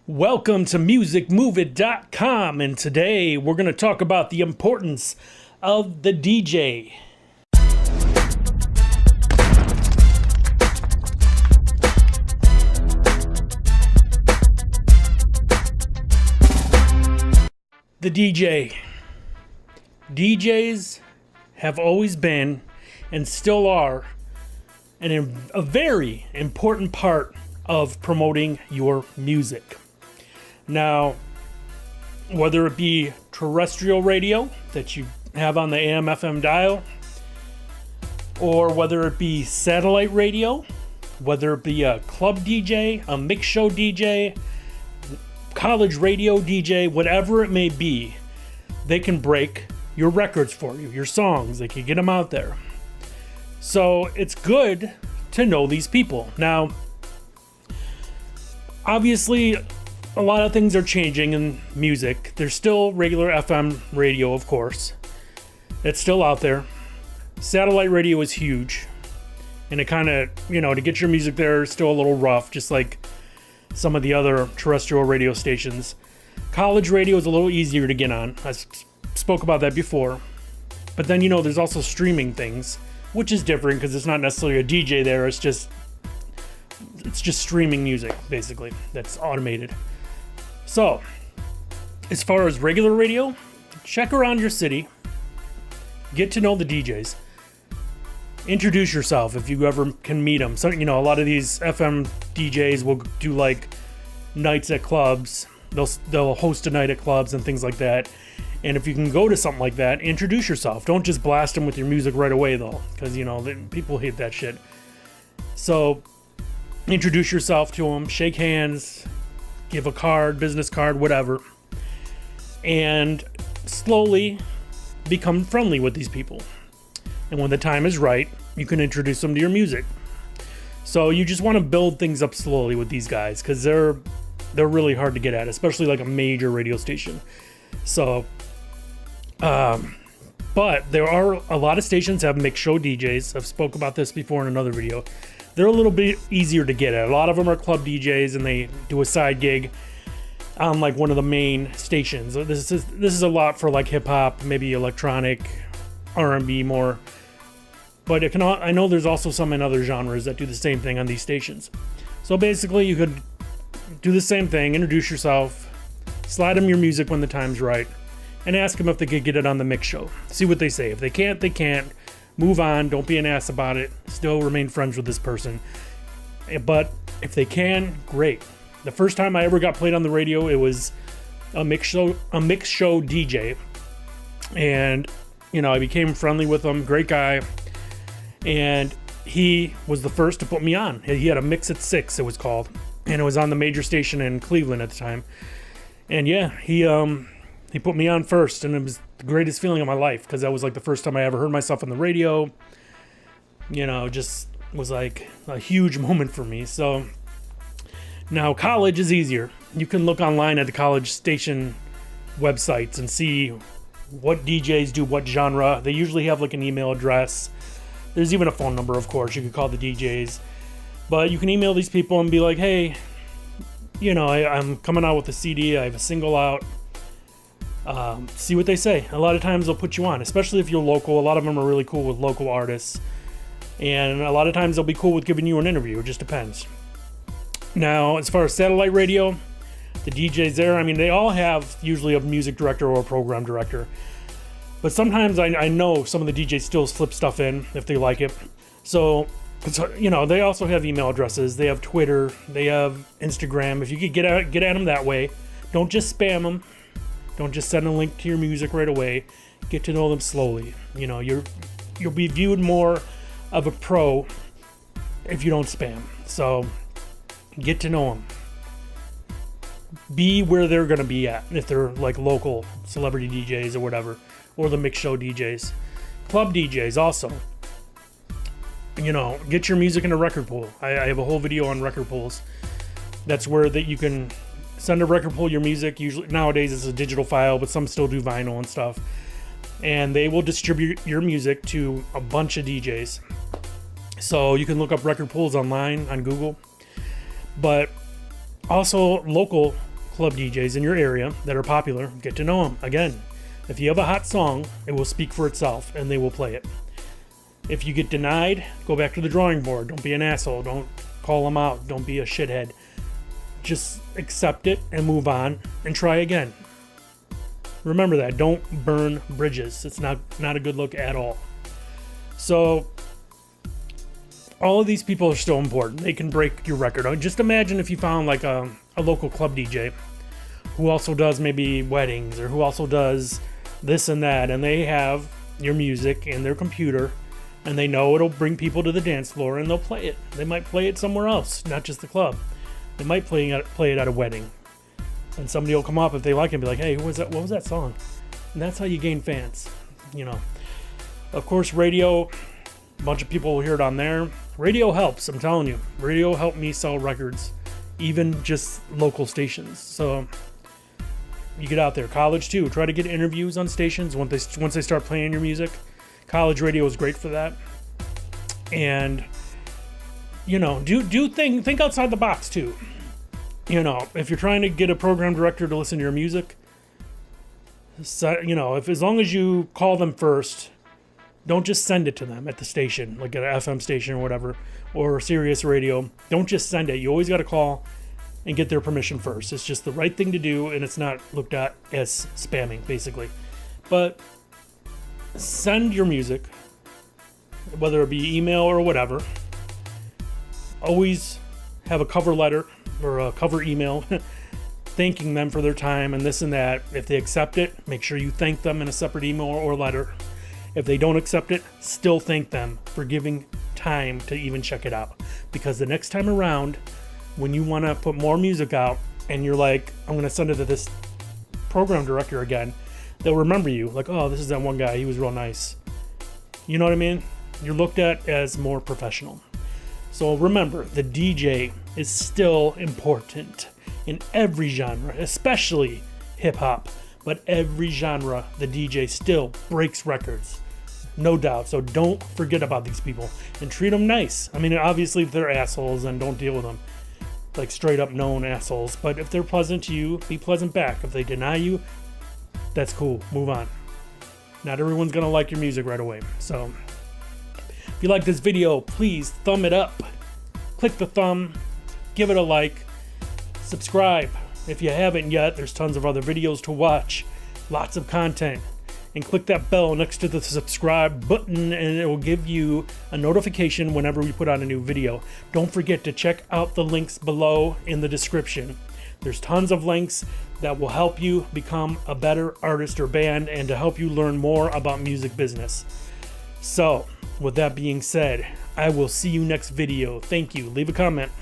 Welcome to musicmoveit.com, and today we're going to talk about the importance of the DJ. The DJ. DJs have always been and still are a very important part of promoting your music. Now, whether it be terrestrial radio that you have on the AM/FM dial, or whether it be satellite radio, whether it be a club DJ, a mix show DJ, college radio DJ, whatever it may be, they can break your records for you, your songs. They can get them out there. So it's good to know these people. Now, obviously, a lot of things are changing in music. There's still regular FM radio, of course. It's still out there. Satellite radio is huge. And it kind of, to get your music there is still a little rough, just like some of the other terrestrial radio stations. College radio is a little easier to get on. I spoke about that before. But then, there's also streaming things, which is different because it's not necessarily a DJ there. It's just streaming music, basically, that's automated. So, as far as regular radio, check around your city, get to know the DJs, introduce yourself if you ever can meet them. So, a lot of these FM DJs will do like nights at clubs. They'll host a night at clubs and things like that. And if you can go to something like that, introduce yourself. Don't just blast them with your music right away, though, because people hate that shit. So, introduce yourself to them, shake hands, give a card, business card, whatever, and slowly become friendly with these people. And when the time is right, you can introduce them to your music. So you just want to build things up slowly with these guys because they're really hard to get at, especially like a major radio station. So, but there are a lot of stations that have mix show DJs. I've spoke about this before in another video. They're a little bit easier to get at. A lot of them are club DJs, and they do a side gig on like one of the main stations. This is a lot for like hip hop, maybe electronic, R&B more. But I know there's also some in other genres that do the same thing on these stations. So basically, you could do the same thing, introduce yourself, slide them your music when the time's right, and ask them if they could get it on the mix show. See what they say. If they can't, they can't. Move on, don't be an ass about it. Still remain friends with this person. But if they can, great. The first time I ever got played on the radio, it was a mix show DJ. And, I became friendly with him. Great guy. And he was the first to put me on. He had a Mix at 6, it was called. And it was on the major station in Cleveland at the time. And yeah, he put me on first, and it was the greatest feeling of my life because that was like the first time I ever heard myself on the radio. Just was like a huge moment for me. So now college is easier. You can look online at the college station websites and see what DJs do what genre. They usually have like an email address. There's even a phone number, of course. You could call the DJs. But you can email these people and be like, hey, I'm coming out with a CD. I have a single out. See what they say. A lot of times they'll put you on, especially if you're local. A lot of them are really cool with local artists. And a lot of times they'll be cool with giving you an interview. It just depends. Now, as far as satellite radio, the DJs there, they all have usually a music director or a program director. But sometimes I know some of the DJs still slip stuff in if they like it. So, they also have email addresses. They have Twitter. They have Instagram. If you could get at them that way, don't just spam them. Don't just send a link to your music right away. Get to know them slowly. You'll be viewed more of a pro if you don't spam. So get to know them. Be where they're going to be at if they're like local celebrity DJs or whatever, or the mix show DJs. Club DJs also. Get your music in a record pool. I have a whole video on record pools. That's where you can send a record pool your music. Usually nowadays it's a digital file, but some still do vinyl and stuff. And they will distribute your music to a bunch of DJs. So you can look up record pools online on Google. But also local club DJs in your area that are popular. Get to know them. Again, if you have a hot song, it will speak for itself and they will play it. If you get denied, go back to the drawing board. Don't be an asshole. Don't call them out. Don't be a shithead. Just accept it and move on and try again. Remember that. Don't burn bridges. It's not a good look at all. So all of these people are still important. They can break your record. Just imagine if you found like a local club DJ who also does maybe weddings or who also does this and that, and they have your music in their computer and they know it'll bring people to the dance floor and they'll play it. They might play it somewhere else, not just the club. They might play it at a wedding. And somebody will come up if they like it and be like, hey, what was that song? And that's how you gain fans, you know. Of course, radio, a bunch of people will hear it on there. Radio helps, I'm telling you. Radio helped me sell records, even just local stations. So you get out there. College too. Try to get interviews on stations once they start playing your music. College radio is great for that. And you know, think outside the box too. You know, if you're trying to get a program director to listen to your music, you know, if as long as you call them first, don't just send it to them at the station, like at an FM station or whatever, or Sirius Radio. Don't just send it. You always got to call and get their permission first. It's just the right thing to do, and it's not looked at as spamming, basically. But send your music, whether it be email or whatever. Always have a cover letter or a cover email thanking them for their time and this and that. If they accept it, make sure you thank them in a separate email or letter. If they don't accept it, still thank them for giving time to even check it out. Because the next time around, when you want to put more music out and you're like, I'm going to send it to this program director again, they'll remember you. Like, oh, this is that one guy. He was real nice. You know what I mean? You're looked at as more professional. So remember, the DJ is still important in every genre, especially hip-hop. But every genre, the DJ still breaks records. No doubt. So don't forget about these people and treat them nice. I mean, obviously, if they're assholes, then don't deal with them. Like straight up known assholes. But if they're pleasant to you, be pleasant back. If they deny you, that's cool. Move on. Not everyone's going to like your music right away. So if you like this video, please thumb it up. Click the thumb. Give it a like. Subscribe. If you haven't yet, there's tons of other videos to watch. Lots of content. And click that bell next to the subscribe button and it will give you a notification whenever we put out a new video. Don't forget to check out the links below in the description. There's tons of links that will help you become a better artist or band and to help you learn more about music business. So, with that being said, I will see you next video. Thank you. Leave a comment.